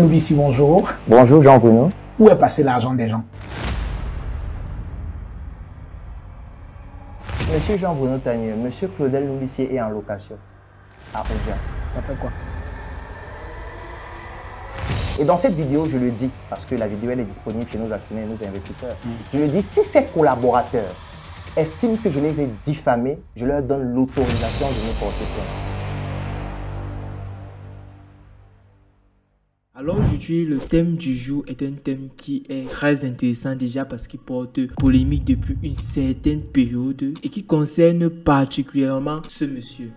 Nous ici, bonjour. Bonjour Jean-Bruno. Où est passé l'argent des gens? Monsieur Jean-Bruno Tagneux, Monsieur Claudel Loulissier est en location à Odia. Ça fait quoi? Et dans cette vidéo, je le dis, parce que la vidéo elle est disponible chez nos actionnaires et nos investisseurs. Je le dis, si ces collaborateurs estiment que je les ai diffamés, je leur donne l'autorisation de me porter plainte. Alors aujourd'hui, le thème du jour est un thème qui est très intéressant déjà parce qu'il porte polémique depuis une certaine période et qui concerne particulièrement ce monsieur.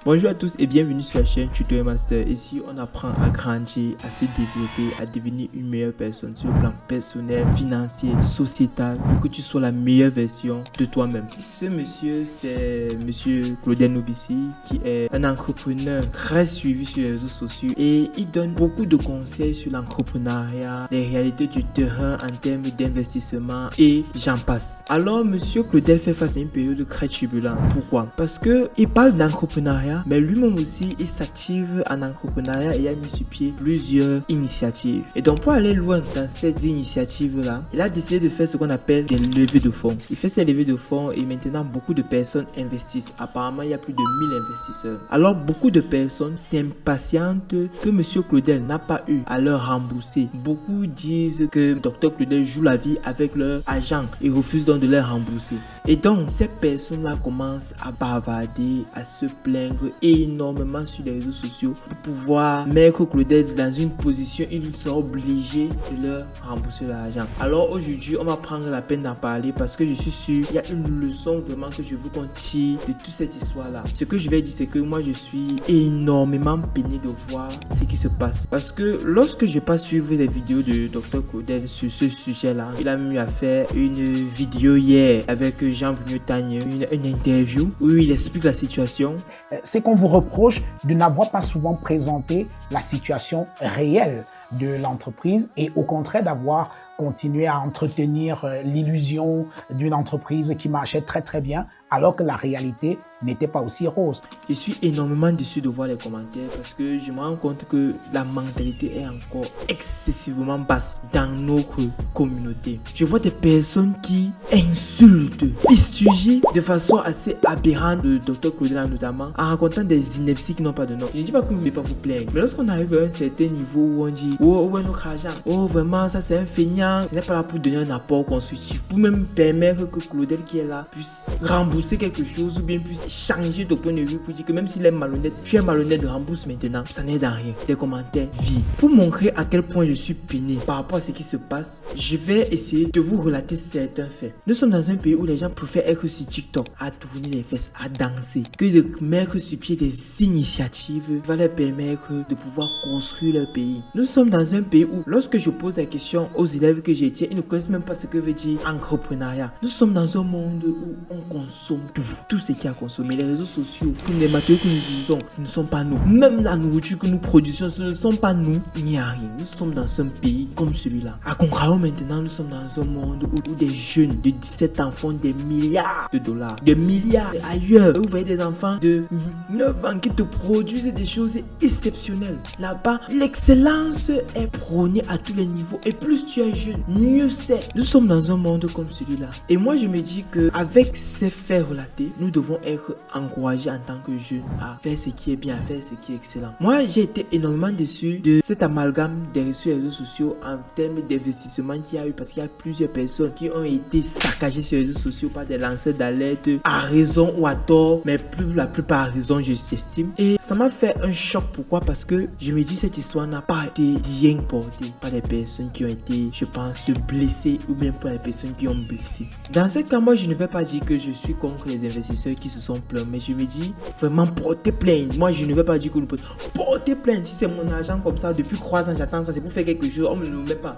Bonjour à tous et bienvenue sur la chaîne Tutorial Master. Ici, on apprend à grandir, à se développer, à devenir une meilleure personne sur le plan personnel, financier, sociétal, pour que tu sois la meilleure version de toi-même. Ce monsieur, c'est monsieur Claudel Loulissier, qui est un entrepreneur très suivi sur les réseaux sociaux et il donne beaucoup de conseils sur l'entrepreneuriat, les réalités du terrain en termes d'investissement et j'en passe. Alors, monsieur Claudel fait face à une période très turbulente. Pourquoi? Parce que il parle d'entrepreneuriat, mais lui-même aussi il s'active en entrepreneuriat et a mis sur pied plusieurs initiatives. Et donc pour aller loin dans ces initiatives là, il a décidé de faire ce qu'on appelle des levées de fonds. Il fait ces levées de fonds et maintenant beaucoup de personnes investissent. Apparemment il y a plus de 1000 investisseurs. Alors beaucoup de personnes s'impatientent que monsieur Claudel n'a pas eu à leur rembourser. Beaucoup disent que Dr Claudel joue la vie avec leur agent et refuse donc de leur rembourser. Et donc ces personnes là commencent à bavarder, à se plaindre énormément sur les réseaux sociaux pour pouvoir mettre Claudel dans une position où il sera obligé de leur rembourser l'argent. Alors aujourd'hui on va prendre la peine d'en parler parce que je suis sûr il y a une leçon vraiment que je veux qu'on tire de toute cette histoire là. Ce que je vais dire c'est que moi je suis énormément peiné de voir ce qui se passe parce que lorsque je passe suivre les vidéos de Dr Claudel sur ce sujet là, il a mis à faire une vidéo hier avec Jean-Bruno Tagneux, une interview où il explique la situation. C'est qu'on vous reproche de n'avoir pas souvent présenté la situation réelle de l'entreprise et au contraire d'avoir continué à entretenir l'illusion d'une entreprise qui marchait très très bien alors que la réalité n'était pas aussi rose. Je suis énormément déçu de voir les commentaires parce que je me rends compte que la mentalité est encore excessivement basse dans notre communauté. Je vois des personnes qui insultent, fustigent de façon assez aberrante le Dr Claudel notamment en racontant des inepties qui n'ont pas de nom. Je ne dis pas que vous ne voulez pas vous plaindre, mais lorsqu'on arrive à un certain niveau où on dit oh ouais notre argent, oh vraiment ça c'est un feignant, ce n'est pas là pour donner un apport constructif, pour même permettre que Claudel qui est là puisse rembourser quelque chose ou bien puisse changer de point de vue pour dire que même s'il est malhonnête, tu es malhonnête, rembourse maintenant, ça n'aide à rien. Des commentaires vides. Pour montrer à quel point je suis peiné par rapport à ce qui se passe, je vais essayer de vous relater certains faits. Nous sommes dans un pays où les gens préfèrent être sur TikTok à tourner les fesses, à danser, que de mettre sur pied des initiatives qui vont leur permettre de pouvoir construire leur pays. Nous sommes dans un pays où lorsque je pose la question aux élèves que j'ai tiens, ils ne connaissent même pas ce que veut dire entrepreneuriat. Nous sommes dans un monde où on consomme tout ce qu'il y a à consommer. Les réseaux sociaux, les matériaux que nous utilisons, ce ne sont pas nous. Même la nourriture que nous produisons, ce ne sont pas nous. Il n'y a rien. Nous sommes dans un pays comme celui-là. À contrario, maintenant, nous sommes dans un monde où des jeunes de 17 ans font des milliards de dollars. Des milliards ailleurs. Vous voyez des enfants de 9 ans qui te produisent des choses exceptionnelles. Là-bas, l'excellence est prônée à tous les niveaux. Et plus tu es jeune, mieux c'est. Nous sommes dans un monde comme celui-là. Et moi, je me dis que avec ces faits relatés, nous devons être encouragés en tant que jeunes à faire ce qui est bien, à faire ce qui est excellent. Moi, j'ai été énormément déçu de cet amalgame des réseaux sociaux en termes d'investissement qu'il y a eu parce qu'il y a plusieurs personnes qui ont été saccagées sur les réseaux sociaux par des lanceurs d'alerte à raison ou à tort, mais la plupart à raison, je s'estime. Et ça m'a fait un choc. Pourquoi? Parce que je me dis cette histoire n'a pas été bien portée par les personnes qui ont été, je pense, blessées ou bien par les personnes qui ont blessé. Dans ce cas, moi, je ne vais pas dire que je suis contre les investisseurs qui se sont plaints, mais je me dis vraiment porter plainte. Moi, je ne vais pas dire que nous porter plainte. Si c'est mon argent comme ça, depuis 3 ans, j'attends ça, c'est pour faire quelque chose, on ne me met pas.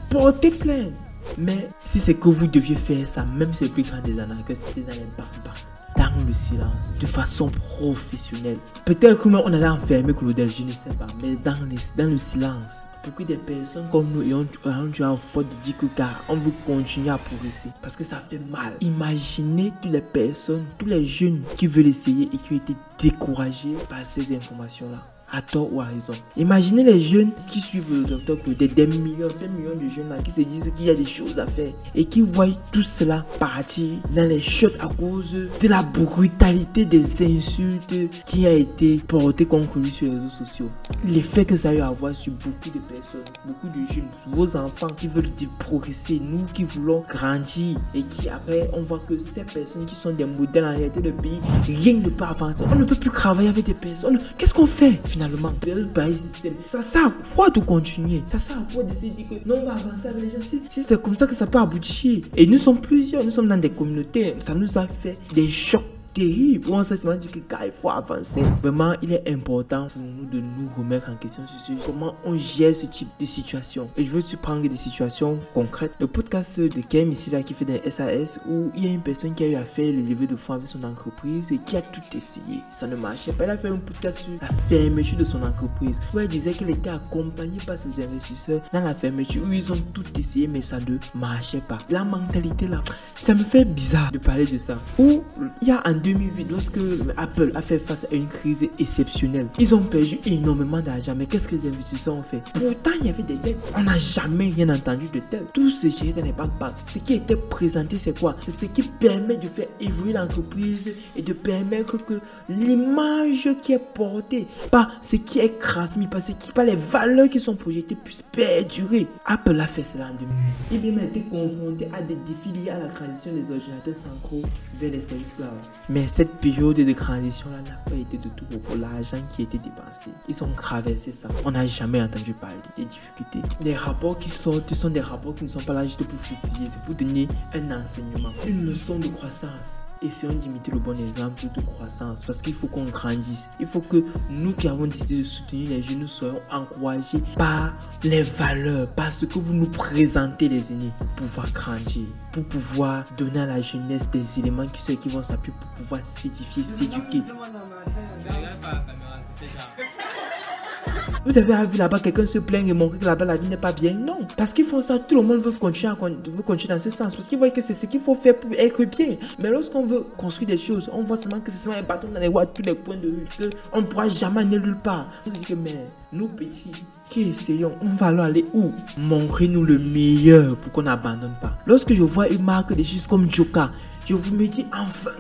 Porter plainte. Mais si c'est que vous deviez faire ça, même si c'est plus grand des années, que c'était dans les dans le silence, de façon professionnelle. Peut-être que même on allait enfermer Claudel, je ne sais pas, mais dans le silence. Pour que des personnes comme nous ayons eu la faute de dire que car on veut continuer à progresser parce que ça fait mal. Imaginez toutes les personnes, tous les jeunes qui veulent essayer et qui ont été découragés par ces informations-là. à tort ou à raison. Imaginez les jeunes qui suivent le docteur Claudel, des millions, 5 millions de jeunes là qui se disent qu'il y a des choses à faire et qui voient tout cela partir dans les shots à cause de la brutalité des insultes qui a été portées contre lui sur les réseaux sociaux. L'effet que ça a eu à avoir sur beaucoup de personnes, beaucoup de jeunes, vos enfants qui veulent progresser, nous qui voulons grandir et qui après on voit que ces personnes qui sont des modèles en réalité de pays, rien ne peut avancer. On ne peut plus travailler avec des personnes. Qu'est-ce qu'on fait finalement? Ça sert à quoi de continuer? Ça sert à quoi de se dire que non, on va avancer avec les gens? Si c'est comme ça que ça peut aboutir. Et nous sommes plusieurs, nous sommes dans des communautés, ça nous a fait des chocs terrible. On s'est dit que il faut avancer. Vraiment, il est important pour nous de nous remettre en question sur comment on gère ce type de situation. Et je veux te prendre des situations concrètes. Le podcast de Kem ici là qui fait des SAS où il y a une personne qui a eu à faire le levée de fonds avec son entreprise et qui a tout essayé. Ça ne marchait pas. Elle a fait un podcast sur la fermeture de son entreprise où elle disait qu'elle était accompagnée par ses investisseurs dans la fermeture où ils ont tout essayé mais ça ne marchait pas. La mentalité là, ça me fait bizarre de parler de ça. Où il y a en 2008, lorsque Apple a fait face à une crise exceptionnelle, ils ont perdu énormément d'argent. Mais qu'est-ce que les investisseurs ont fait? Pourtant, il y avait des dettes. On n'a jamais rien entendu de tel. Tout se géré dans les banques. Ce qui était présenté, c'est quoi? C'est ce qui permet de faire évoluer l'entreprise et de permettre que l'image qui est portée par ce qui est transmis, par les valeurs qui sont projetées puissent perdurer. Apple a fait cela en 2008. Et bien, il a été confronté à des défis liés à la transition des ordinateurs synchro vers les services cloud. Mais cette période de transition-là n'a pas été de tout pour l'argent qui a été dépensé. Ils ont traversé ça. On n'a jamais entendu parler des difficultés. Les rapports qui sortent sont des rapports qui ne sont pas là juste pour fusiller, c'est pour donner un enseignement, une leçon de croissance. Essayons d'imiter le bon exemple de croissance parce qu'il faut qu'on grandisse. Il faut que nous qui avons décidé de soutenir les jeunes, nous soyons encouragés par les valeurs, par ce que vous nous présentez les aînés pour pouvoir grandir, pour pouvoir donner à la jeunesse des éléments qui vont s'appuyer pour pouvoir s'édifier, s'éduquer. Vous avez vu là-bas quelqu'un se plaindre et montrer que là-bas la vie n'est pas bien? Non. Parce qu'ils font ça, tout le monde veut continuer dans ce sens. Parce qu'ils voient que c'est ce qu'il faut faire pour être bien. Mais lorsqu'on veut construire des choses, on voit seulement que c'est seulement un bâton dans les roues à tous les coins de rue. On ne pourra jamais aller nulle part. On se dit que mais nous petits qui essayons, on va alors aller où? Montrez-nous le meilleur pour qu'on n'abandonne pas. Lorsque je vois une marque de choses comme Joka, je vous me dis enfin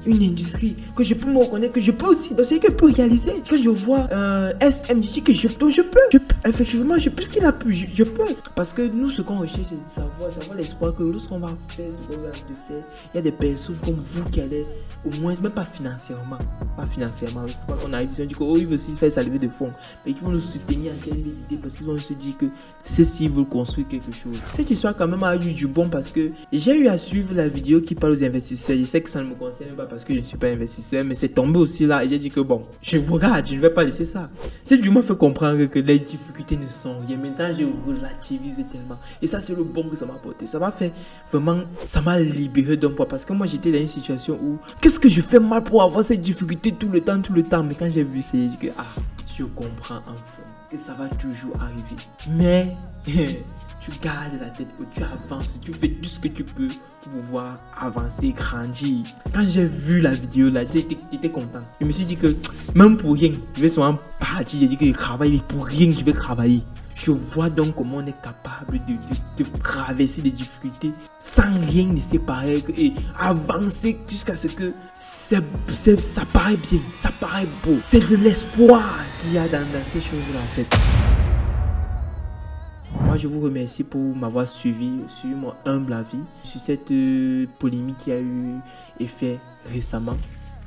une industrie que je peux me reconnaître, que je peux aussi, que je peux réaliser. Quand je vois SM, je dis que je peux, effectivement, je peux ce qu'il a pu, je peux. Parce que nous, ce qu'on recherche, c'est de savoir l'espoir que lorsqu'on va faire ce qu'on va faire, il y a des personnes comme vous qui allaient, au moins, même pas financièrement, on arrive, ils ont dit qu'ils veulent aussi faire sa levée de fonds, mais ils vont nous soutenir en termes d'idées parce qu'ils vont se dire que ceux-ci veulent construire quelque chose. Cette histoire, quand même, a eu du bon parce que j'ai eu à suivre la vidéo qui parle aux investisseurs. Je sais que ça ne me concerne pas parce que je ne suis pas investisseur, mais c'est tombé aussi là et j'ai dit que bon, je vous regarde, je ne vais pas laisser ça. C'est du moins fait comprendre que les difficultés ne sont rien. Maintenant, je relativise tellement. Et ça, c'est le bon que ça m'a apporté. Ça m'a fait vraiment, ça m'a libéré d'un poids parce que moi, j'étais dans une situation où qu'est-ce que je fais mal pour avoir ces difficultés tout le temps. Mais quand j'ai vu ça, j'ai dit que je comprends enfin que ça va toujours arriver. Mais tu gardes la tête haute, tu avances, tu fais tout ce que tu peux pour pouvoir avancer, grandir. Quand j'ai vu la vidéo là, j'étais content. Je me suis dit que même pour rien, je vais souvent partir. J'ai dit que je travaille pour rien, je vais travailler. Je vois donc comment on est capable de traverser des difficultés sans rien ne séparer et avancer jusqu'à ce que ça paraît bien, ça paraît beau. C'est de l'espoir qu'il y a dans ces choses-là en fait. Moi, je vous remercie pour m'avoir suivi sur mon humble avis sur cette polémique qui a eu effet récemment.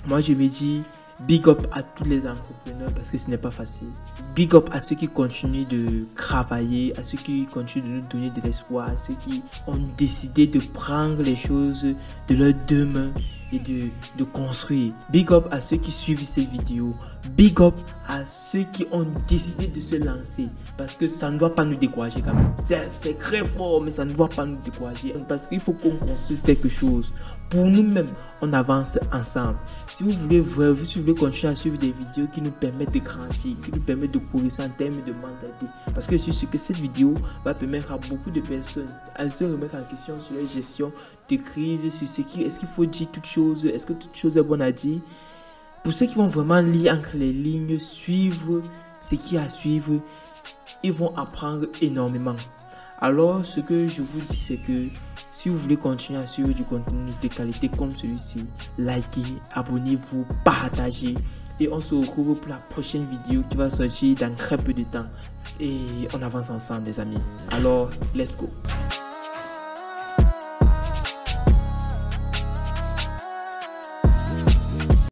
Moi, je me dis big up à tous les entrepreneurs parce que ce n'est pas facile. Big up à ceux qui continuent de travailler, à ceux qui continuent de nous donner de l'espoir, à ceux qui ont décidé de prendre les choses de leurs deux mains et de construire. Big up à ceux qui suivent ces vidéos. Big up à ceux qui ont décidé de se lancer parce que ça ne doit pas nous décourager quand même. C'est très fort mais ça ne doit pas nous décourager parce qu'il faut qu'on construise quelque chose. Pour nous-mêmes, on avance ensemble. Si vous voulez continuer à suivre des vidéos qui nous permettent de grandir, qui nous permettent de progresser en termes de mentalité. Parce que je suis sûr que cette vidéo va permettre à beaucoup de personnes à se remettre en question sur la gestion de crise, sur ce qui est-ce qu'il faut dire toute chose, est-ce que toute chose est bonne à dire. Pour ceux qui vont vraiment lire entre les lignes, suivre ce qui est à suivre, ils vont apprendre énormément. Alors, ce que je vous dis, c'est que si vous voulez continuer à suivre du contenu de qualité comme celui-ci, likez, abonnez-vous, partagez. Et on se retrouve pour la prochaine vidéo qui va sortir dans très peu de temps. Et on avance ensemble, les amis. Alors, let's go.